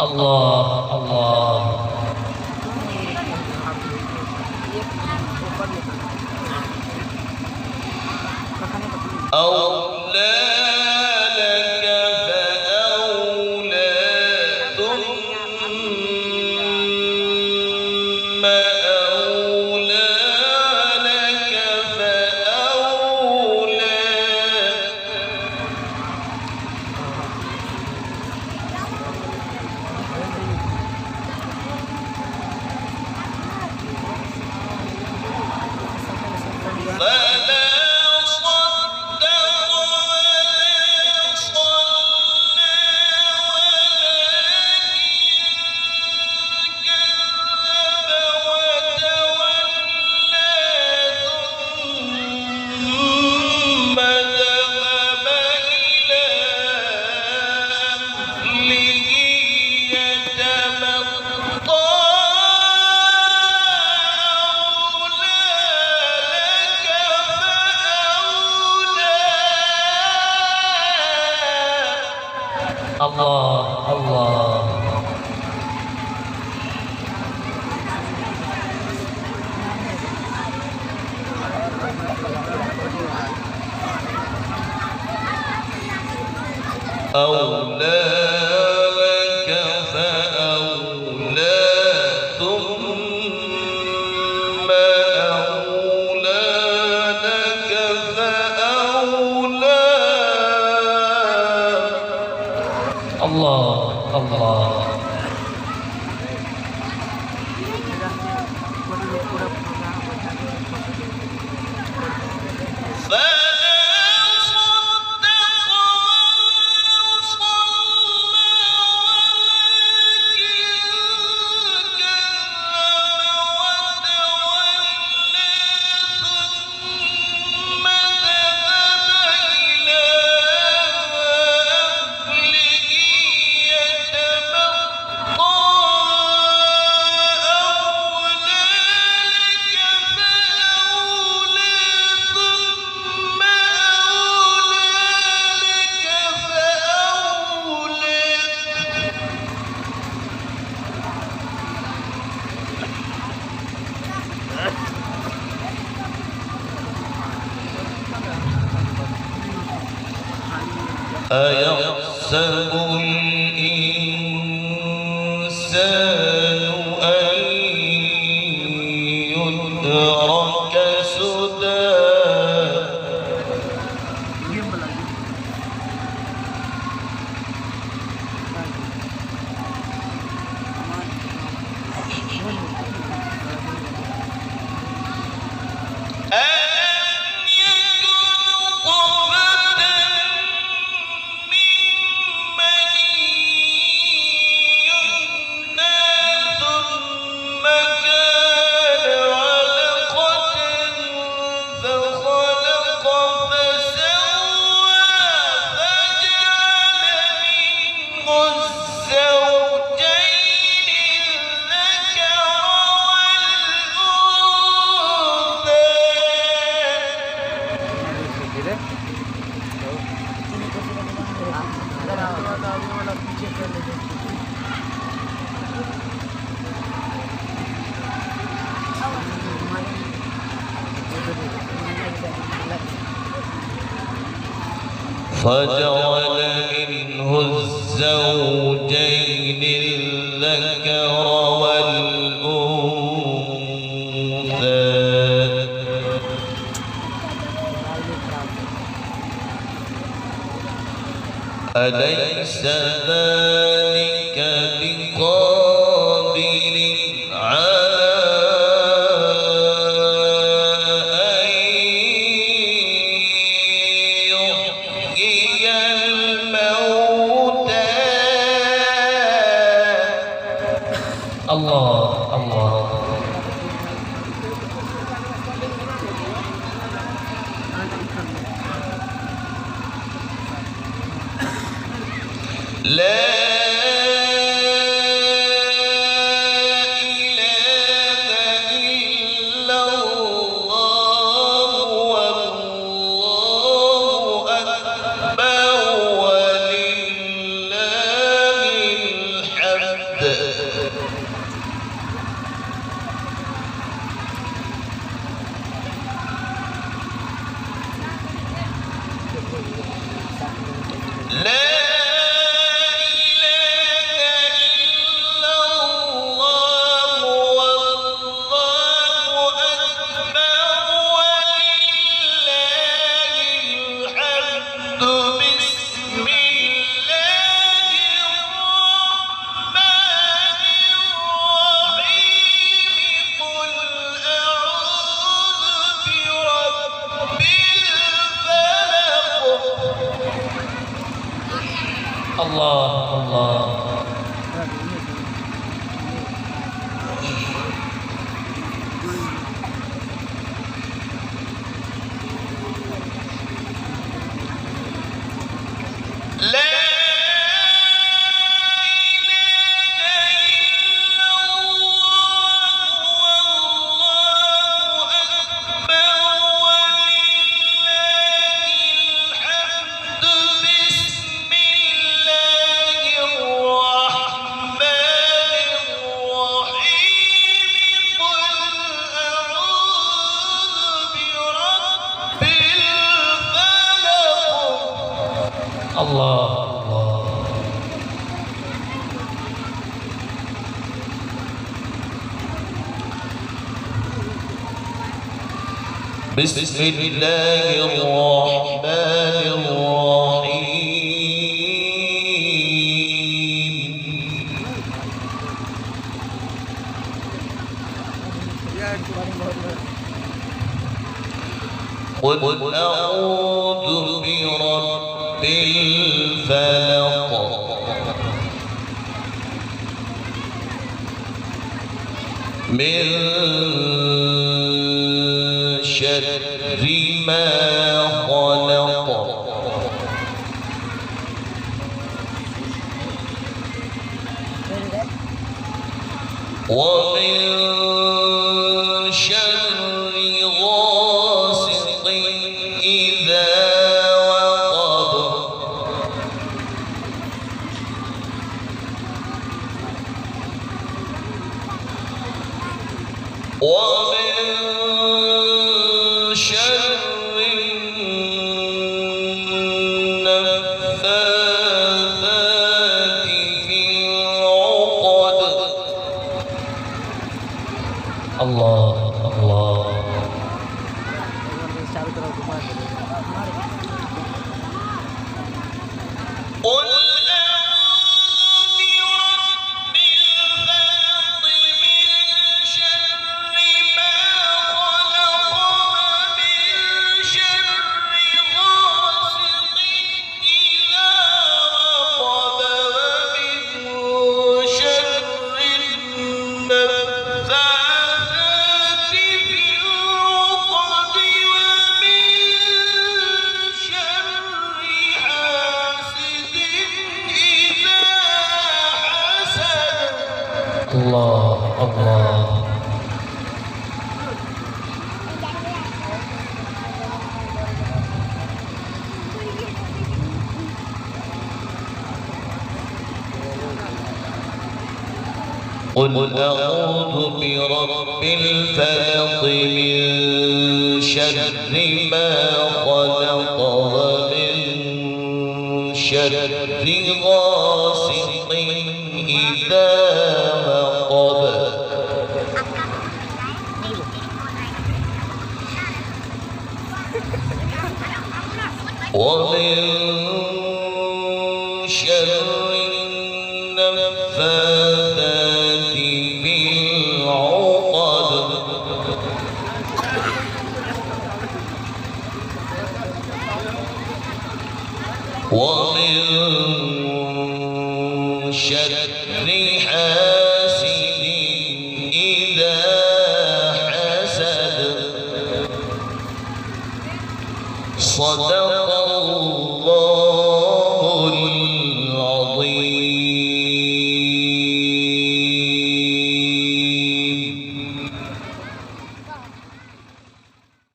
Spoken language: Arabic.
الله الله أولى لك فأولى ثم أولى لك فأولى فلا صدق ولا صلى ولكن كذب وتولى ثم ذهب إلى أهله يتمطى الله الله أولى لك فأولى ثم أولى لك فأولى الله الله أيحسب الإنسان أن يترك سدى فجعل منه الزوجين الذكر والأنثى أليس ذلك بقادر على أن يحيي الموتى الله الله لا أكبر ولله Allah. Allah, Allah. Bismillahirrahmanirrahim. Qul a'udzu birabbil falaq min syarri ma khalaq wa min syarri ghasiqin idza waqab wa min syarri naffathati fil 'uqad. Allah, Allah. قل أعوذ برب الفلق من شر ما خلق ومن شر غاسق إذا وقب ومن شر النفاثات في العقد ومن شر حاسد إذا حسد. Allah, Allah. قل أعوذ برب الفلق من شر ما خلق ومن شر غاسق إذا وقب ومن شر النفاثات في العقد ومن شر حاسد إذا حسد. صدق الله